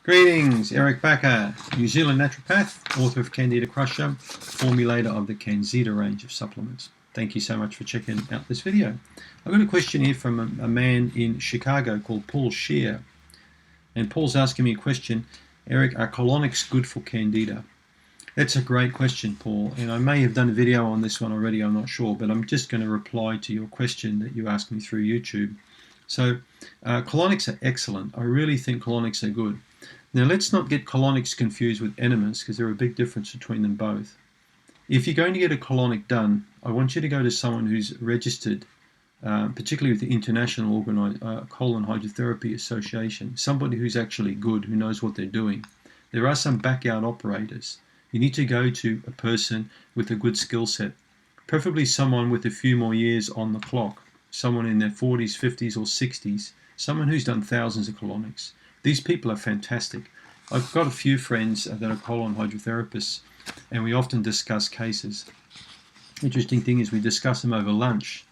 Greetings, Eric Backer, New Zealand naturopath, author of Candida Crusher, formulator of the CanXida range of supplements. Thank you so much for checking out this video. I've got a question here from a man in Chicago called Paul Shear. And Paul's asking me a question, Eric, are colonics good for Candida? That's a great question, Paul, and I may have done a video on this one already, I'm not sure, but I'm just going to reply to your question that you asked me through YouTube. So, colonics are excellent. I really think colonics are good. Now, let's not get colonics confused with enemas, because there's a big difference between them both. If you're going to get a colonic done, I want you to go to someone who's registered, particularly with the International Colon Hydrotherapy Association, somebody who's actually good, who knows what they're doing. There are some backyard operators. You need to go to a person with a good skill set, preferably someone with a few more years on the clock, someone in their 40s, 50s or 60s, someone who's done thousands of colonics. These people are fantastic. I've got a few friends that are colon hydrotherapists, and we often discuss cases. Interesting thing is we discuss them over lunch,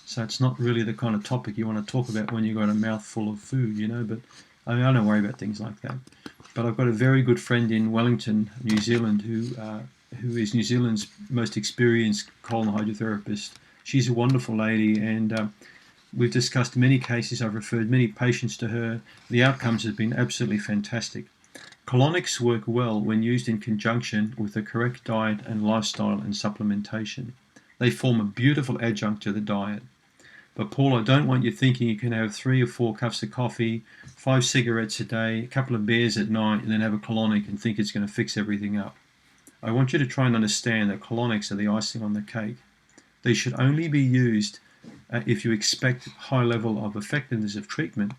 so it's not really the kind of topic you want to talk about when you've got a mouthful of food, you know, but I mean, I don't worry about things like that. But I've got a very good friend in Wellington, New Zealand, who is New Zealand's most experienced colon hydrotherapist. She's a wonderful lady, and we've discussed many cases. I've referred many patients to her. The outcomes have been absolutely fantastic. Colonics work well when used in conjunction with the correct diet and lifestyle and supplementation. They form a beautiful adjunct to the diet. But Paul, I don't want you thinking you can have 3 or 4 cups of coffee, 5 cigarettes a day, a couple of beers at night, and then have a colonic and think it's going to fix everything up. I want you to try and understand that colonics are the icing on the cake. They should only be used if you expect high level of effectiveness of treatment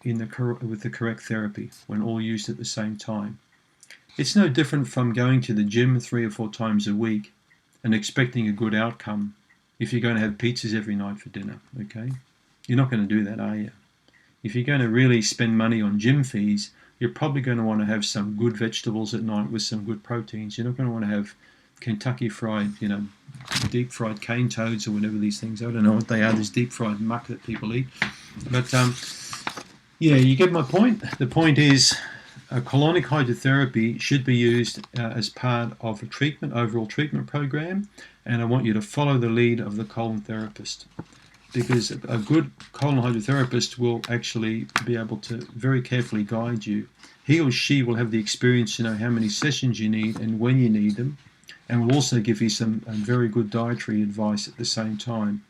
with the correct therapy, when all used at the same time. It's no different from going to the gym 3 or 4 times a week and expecting a good outcome if you're going to have pizzas every night for dinner, okay? You're not going to do that, are you? If you're going to really spend money on gym fees, you're probably going to want to have some good vegetables at night with some good proteins. You're not going to want to have Kentucky fried, you know, deep fried cane toads or whatever these things. I don't know what they are, this deep fried muck that people eat. But yeah, you get my point. The point is, a colonic hydrotherapy should be used as part of a treatment, overall treatment program, and I want you to follow the lead of the colon therapist, because a good colon hydrotherapist will actually be able to very carefully guide you. He or she will have the experience to know how many sessions you need and when you need them, and will also give you some very good dietary advice at the same time.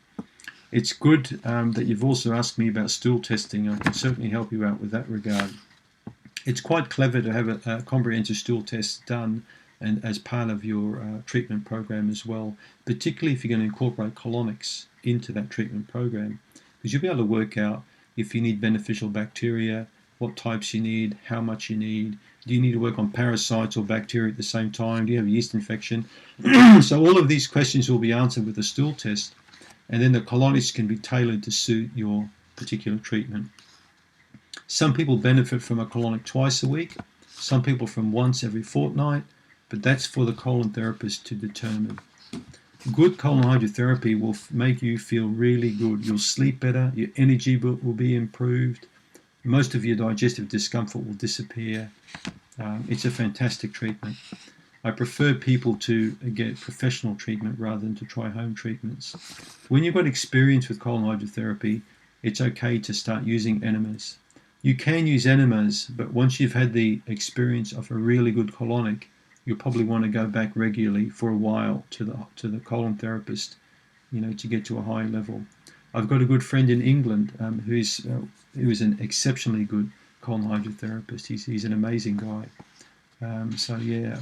It's good that you've also asked me about stool testing. I can certainly help you out with that regard. It's quite clever to have a comprehensive stool test done and as part of your treatment program as well, particularly if you're going to incorporate colonics into that treatment program, because you'll be able to work out if you need beneficial bacteria, what types you need, how much you need. Do you need to work on parasites or bacteria at the same time? Do you have a yeast infection? So all of these questions will be answered with a stool test, and then the colonics can be tailored to suit your particular treatment. Some people benefit from a colonic twice a week, some people from once every fortnight, but that's for the colon therapist to determine. Good colon hydrotherapy will make you feel really good. You'll sleep better, your energy will be improved, most of your digestive discomfort will disappear. It's a fantastic treatment. I prefer people to get professional treatment rather than to try home treatments. When you've got experience with colon hydrotherapy, it's okay to start using enemas. You can use enemas, but once you've had the experience of a really good colonic, you'll probably want to go back regularly for a while to the colon therapist, you know, to get to a high level. I've got a good friend in England who's an exceptionally good colon hydrotherapist. He's an amazing guy. So yeah,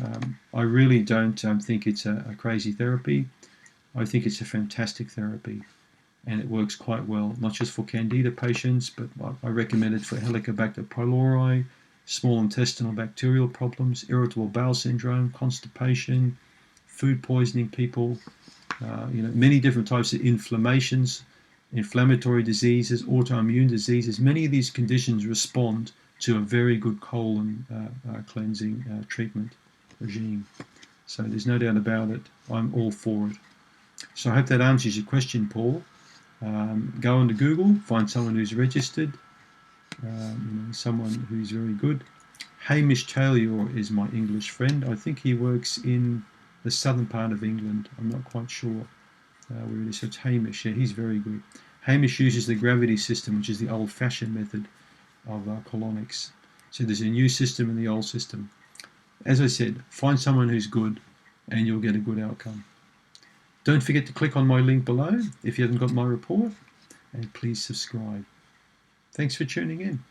I really don't think it's a crazy therapy. I think it's a fantastic therapy, and it works quite well, not just for Candida patients, but I recommend it for Helicobacter pylori, small intestinal bacterial problems, irritable bowel syndrome, constipation, food poisoning people, you know, many different types of inflammations, inflammatory diseases, autoimmune diseases. Many of these conditions respond to a very good colon cleansing treatment regime. So there's no doubt about it. I'm all for it. So I hope that answers your question, Paul. Go onto Google, find someone who's registered, someone who's very good. Hamish Taylor is my English friend. I think he works in the southern part of England. I'm not quite sure where it is. So it's Hamish. Yeah, he's very good. Hamish uses the gravity system, which is the old-fashioned method of colonics. So there's a new system and the old system. As I said, find someone who's good and you'll get a good outcome. Don't forget to click on my link below if you haven't got my report, and please subscribe. Thanks for tuning in.